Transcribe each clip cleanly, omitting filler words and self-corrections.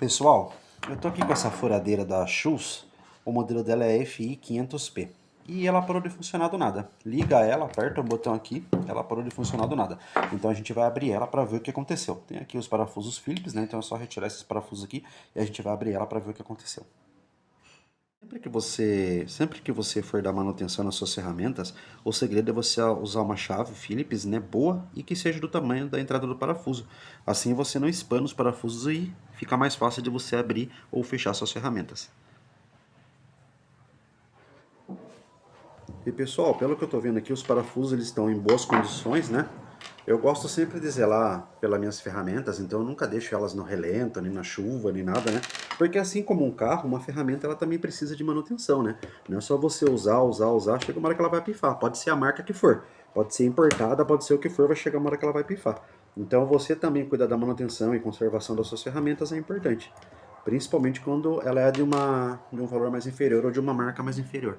Pessoal, eu tô aqui com essa furadeira da Schultz, o modelo dela é FI 500P. E ela parou de funcionar do nada. Liga ela, aperta o botão aqui, ela parou de funcionar do nada. Então a gente vai abrir ela para ver o que aconteceu. Tem aqui os parafusos Phillips, né? Então é só retirar esses parafusos aqui e a gente vai abrir ela para ver o que aconteceu. Sempre que você for dar manutenção nas suas ferramentas, o segredo é você usar uma chave Phillips, né, boa e que seja do tamanho da entrada do parafuso. Assim você não espana os parafusos e fica mais fácil de você abrir ou fechar suas ferramentas. E pessoal, pelo que eu estou vendo aqui, os parafusos eles estão em boas condições, né? Eu gosto sempre de zelar pelas minhas ferramentas, então eu nunca deixo elas no relento, nem na chuva, nem nada, né? Porque assim como um carro, uma ferramenta ela também precisa de manutenção, né? Não é só você usar, chega uma hora que ela vai pifar. Pode ser a marca que for, pode ser importada, pode ser o que for, vai chegar uma hora que ela vai pifar. Então você também cuidar da manutenção e conservação das suas ferramentas é importante. Principalmente quando ela é de um valor mais inferior ou de uma marca mais inferior.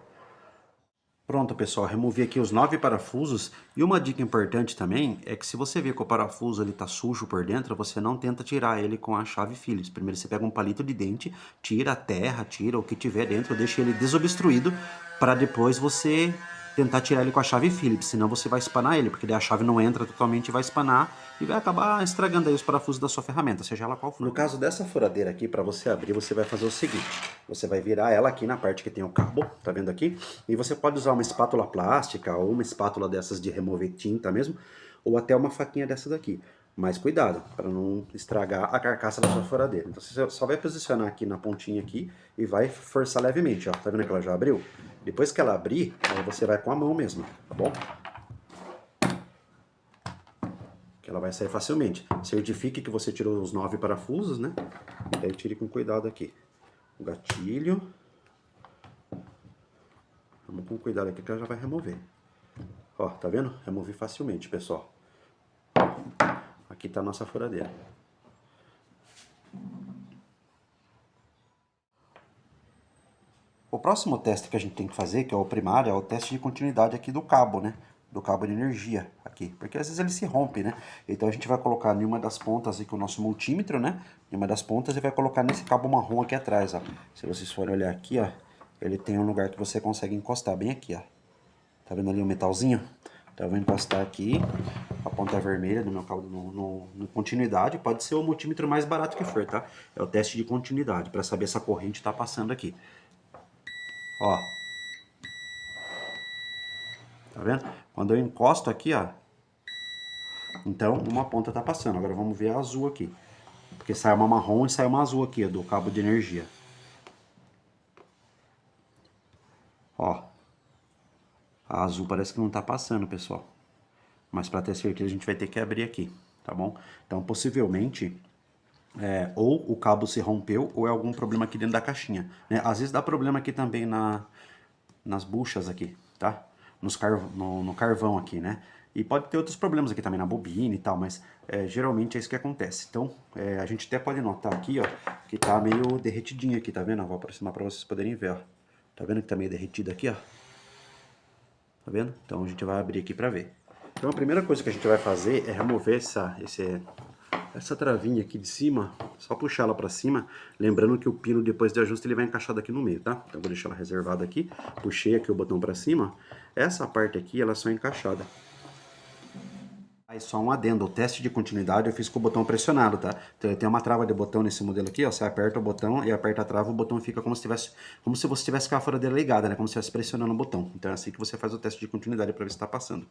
Pronto, pessoal, removi aqui os 9 parafusos. E uma dica importante também é que se você vê que o parafuso ele tá sujo por dentro, você não tenta tirar ele com a chave Phillips. Primeiro você pega um palito de dente, tira a terra, tira o que tiver dentro, deixa ele desobstruído para depois você tentar tirar ele com a chave Phillips, senão você vai espanar ele, porque daí a chave não entra totalmente e vai espanar e vai acabar estragando aí os parafusos da sua ferramenta, seja ela qual for. No caso dessa furadeira aqui, para você abrir, você vai fazer o seguinte, você vai virar ela aqui na parte que tem o cabo, tá vendo aqui? E você pode usar uma espátula plástica ou uma espátula dessas de remover tinta mesmo, ou até uma faquinha dessa daqui. Mas cuidado, para não estragar a carcaça da sua furadeira. Então você só vai posicionar aqui na pontinha aqui e vai forçar levemente, ó. Tá vendo que ela já abriu? Depois que ela abrir, aí você vai com a mão mesmo, tá bom? Que ela vai sair facilmente. Certifique que você tirou os 9 parafusos, né? E daí tire com cuidado aqui. O gatilho. Vamos com cuidado aqui que ela já vai remover. Ó, tá vendo? Removi facilmente, pessoal. Aqui tá a nossa furadeira. O próximo teste que a gente tem que fazer, que é o primário, é o teste de continuidade aqui do cabo, né? Do cabo de energia aqui, porque às vezes ele se rompe, né? Então a gente vai colocar em uma das pontas aqui o nosso multímetro, né? Em uma das pontas e vai colocar nesse cabo marrom aqui atrás, ó. Se vocês forem olhar aqui, ó, ele tem um lugar que você consegue encostar bem aqui, ó. Tá vendo ali o metalzinho? Então eu vou encostar aqui a ponta vermelha do meu cabo no continuidade. Pode ser o multímetro mais barato que for, tá? É o teste de continuidade, para saber se a corrente está passando aqui. Ó, tá vendo? Quando eu encosto aqui, ó, então uma ponta tá passando. Agora vamos ver a azul aqui. Porque sai uma marrom e sai uma azul aqui, ó, do cabo de energia. Ó, a azul parece que não tá passando, pessoal. Mas para ter certeza a gente vai ter que abrir aqui, tá bom? Então possivelmente ou o cabo se rompeu ou é algum problema aqui dentro da caixinha, né? Às vezes dá problema aqui também nas buchas aqui, tá? No carvão aqui, né? E pode ter outros problemas aqui também na bobina e tal, mas geralmente é isso que acontece. Então, a gente até pode notar aqui, ó, que tá meio derretidinho aqui, tá vendo? Eu vou aproximar para vocês poderem ver, ó. Tá vendo que tá meio derretido aqui, ó? Tá vendo? Então a gente vai abrir aqui para ver. Então a primeira coisa que a gente vai fazer é remover essa travinha aqui de cima, só puxar ela para cima, lembrando que o pino depois de ajuste ele vai encaixado aqui no meio, tá? Então eu vou deixar ela reservada aqui, puxei aqui o botão para cima, essa parte aqui ela é só encaixada. Aí só um adendo, o teste de continuidade eu fiz com o botão pressionado, tá? Então tem uma trava de botão nesse modelo aqui, ó, você aperta o botão e aperta a trava, o botão fica como se você tivesse com a furadeira ligada, né? Como se estivesse pressionando o botão. Então é assim que você faz o teste de continuidade para ver se está passando.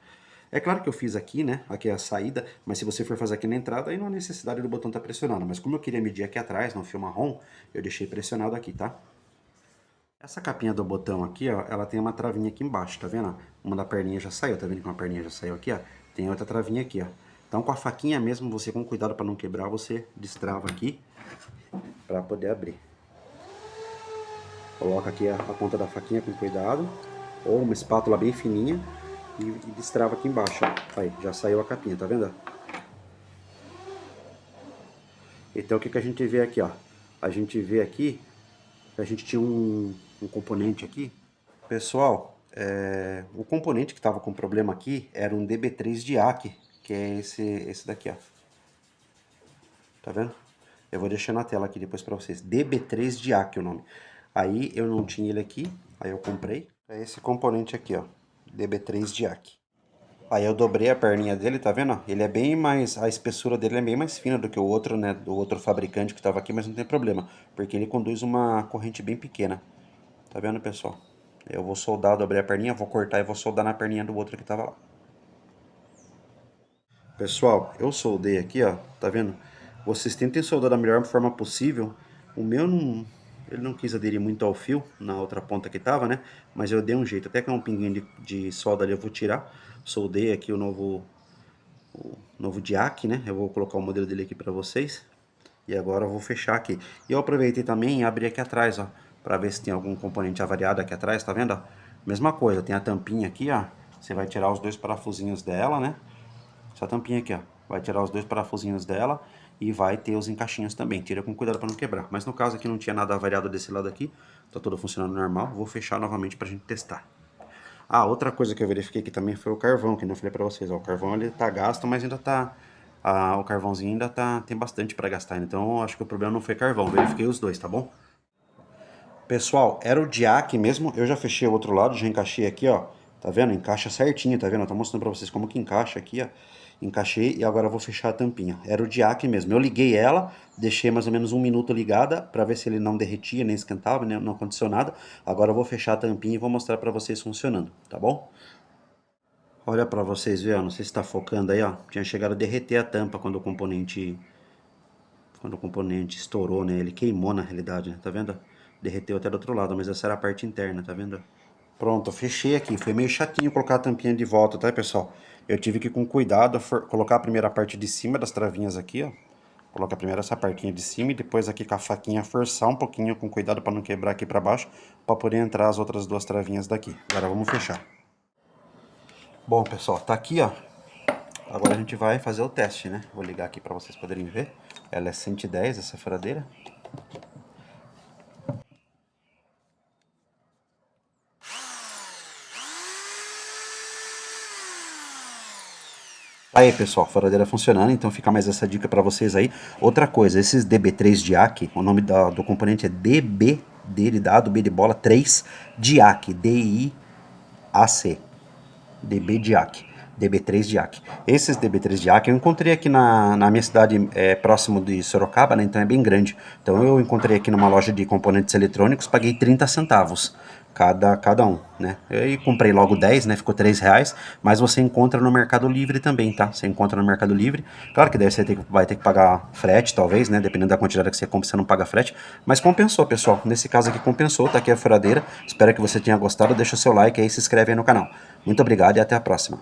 É claro que eu fiz aqui, né? Aqui é a saída, mas se você for fazer aqui na entrada, aí não há necessidade do botão estar pressionando. Mas como eu queria medir aqui atrás, no fio marrom, eu deixei pressionado aqui, tá? Essa capinha do botão aqui, ó, ela tem uma travinha aqui embaixo, tá vendo? Uma da perninha já saiu, tá vendo que uma perninha já saiu aqui, ó? Tem outra travinha aqui, ó. Então com a faquinha mesmo, você com cuidado para não quebrar, você destrava aqui para poder abrir. Coloca aqui a ponta da faquinha com cuidado, ou uma espátula bem fininha e destrava aqui embaixo, ó. Aí, já saiu a capinha, tá vendo? Então o que que a gente vê aqui, ó? A gente vê aqui, a gente tinha um componente aqui. Pessoal, o componente que estava com problema aqui era um DB3 de AC, que é esse daqui, ó. Tá vendo? Eu vou deixar na tela aqui depois pra vocês. DB3 DIAC o nome. Aí eu não tinha ele aqui, aí eu comprei. É esse componente aqui, ó. DB3 DIAC. Aí eu dobrei a perninha dele, tá vendo? Ele é bem mais, a espessura dele é bem mais fina do que o outro, né? Do outro fabricante que tava aqui, mas não tem problema. Porque ele conduz uma corrente bem pequena. Tá vendo, pessoal? Eu vou soldar, dobrei a perninha, vou cortar e vou soldar na perninha do outro que tava lá. Pessoal, eu soldei aqui, ó, tá vendo? Vocês tentem soldar da melhor forma possível. O meu não, ele não quis aderir muito ao fio, na outra ponta que tava, né? Mas eu dei um jeito, até que é um pinguinho de solda ali eu vou tirar. Soldei aqui o novo DIAC, né? Eu vou colocar o modelo dele aqui pra vocês. E agora eu vou fechar aqui. E eu aproveitei também e abri aqui atrás, ó, pra ver se tem algum componente avariado aqui atrás, tá vendo, ó? Mesma coisa, tem a tampinha aqui, ó. Você vai tirar os dois parafusinhos dela, né? Essa tampinha aqui, ó. Vai tirar os dois parafusinhos dela e vai ter os encaixinhos também. Tira com cuidado para não quebrar. Mas no caso aqui não tinha nada avariado desse lado aqui. Tá tudo funcionando normal. Vou fechar novamente pra gente testar. Ah, outra coisa que eu verifiquei aqui também foi o carvão, que não falei pra vocês. Ó, o carvão ele tá gasto, mas ainda tá... o carvãozinho ainda tem bastante pra gastar. Então eu acho que o problema não foi carvão. Verifiquei os dois, tá bom? Pessoal, era o DIAC mesmo. Eu já fechei o outro lado, já encaixei aqui, ó. Tá vendo? Encaixa certinho, tá vendo? Eu tô mostrando pra vocês como que encaixa aqui, ó. Encaixei e agora eu vou fechar a tampinha. Era o DIAC mesmo. Eu liguei ela, deixei mais ou menos 1 minuto ligada pra ver se ele não derretia, nem esquentava, nem não aconteceu nada. Agora eu vou fechar a tampinha e vou mostrar pra vocês funcionando, tá bom? Olha pra vocês verem, não sei se tá focando aí, ó. Tinha chegado a derreter a tampa quando o componente estourou, né? Ele queimou na realidade, né? Tá vendo? Derreteu até do outro lado, mas essa era a parte interna, tá vendo? Pronto, eu fechei aqui. Foi meio chatinho colocar a tampinha de volta, tá, pessoal? Eu tive que, com cuidado, colocar a primeira parte de cima das travinhas aqui, ó. Coloca primeiro essa partinha de cima e depois aqui com a faquinha forçar um pouquinho, com cuidado para não quebrar aqui para baixo, para poder entrar as outras duas travinhas daqui. Agora vamos fechar. Bom, pessoal, tá aqui, ó. Agora a gente vai fazer o teste, né? Vou ligar aqui para vocês poderem ver. Ela é 110, essa furadeira. Aí, pessoal, furadeira funcionando, então fica mais essa dica para vocês aí. Outra coisa, esses DB3 DIAC, o nome do componente é DB, dele, dado, B de bola, 3 DIAC, D-I-A-C, DB DIAC, DB3 DIAC. Esses DB3 DIAC eu encontrei aqui na minha cidade, próximo de Sorocaba, né, então é bem grande. Então eu encontrei aqui numa loja de componentes eletrônicos, paguei 30 centavos. Cada um, né? Eu comprei logo 10, né? Ficou R$3, mas você encontra no Mercado Livre também, tá? Você encontra no Mercado Livre. Claro que daí você vai ter que pagar frete, talvez, né? Dependendo da quantidade que você compra, você não paga frete. Mas compensou, pessoal. Nesse caso aqui compensou, tá aqui a furadeira. Espero que você tenha gostado. Deixa o seu like aí e se inscreve aí no canal. Muito obrigado e até a próxima.